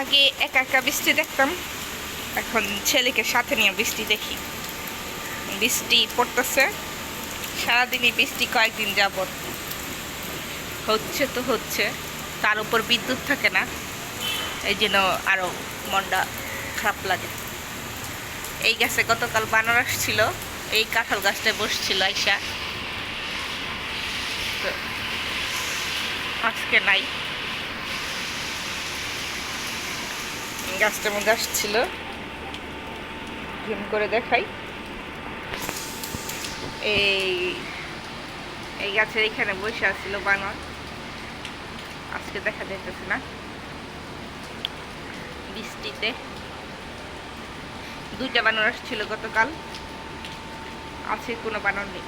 আগে একা একা বৃষ্টি দেখতাম, এখন ছেলেকে সাথে নিয়ে বৃষ্টি দেখি। বৃষ্টি পড়তেছে সারাদিনই, বৃষ্টি কয়েকদিন যাবত হচ্ছে তো হচ্ছে, তার উপর বিদ্যুৎ থাকে না, এই জন্য আরও মনটা খারাপ লাগে। এই গাছে গতকাল বানর আসছিল, এই কাঁঠাল গাছটায় বসছিল আইসা, তো আজকে নাই। গাছটার মধ্যে আসছিল, জুম করে দেখাই। এই এই গাছের এখানে বসে আসছিল বানর, আজকে দেখা যাইতেছে না বৃষ্টিতে। দুইটা বানর আসছিল গতকাল, আছে কোনো বানর নেই।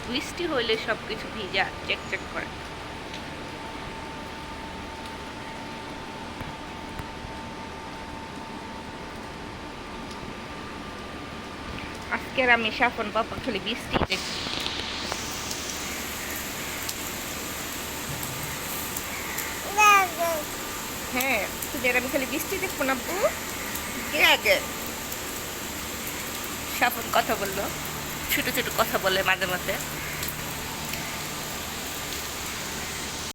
বৃষ্টি হইলে সবকিছু ভিজা চেক করে। আজকের আমি সাফন পাপা খালি বৃষ্টি দেখি। হ্যাঁ, তোদের আমি খালি বৃষ্টি দেখবো না বু। আগে সাফন কথা বললো, ছোট ছোট কথা বলে মাঝে মধ্যে।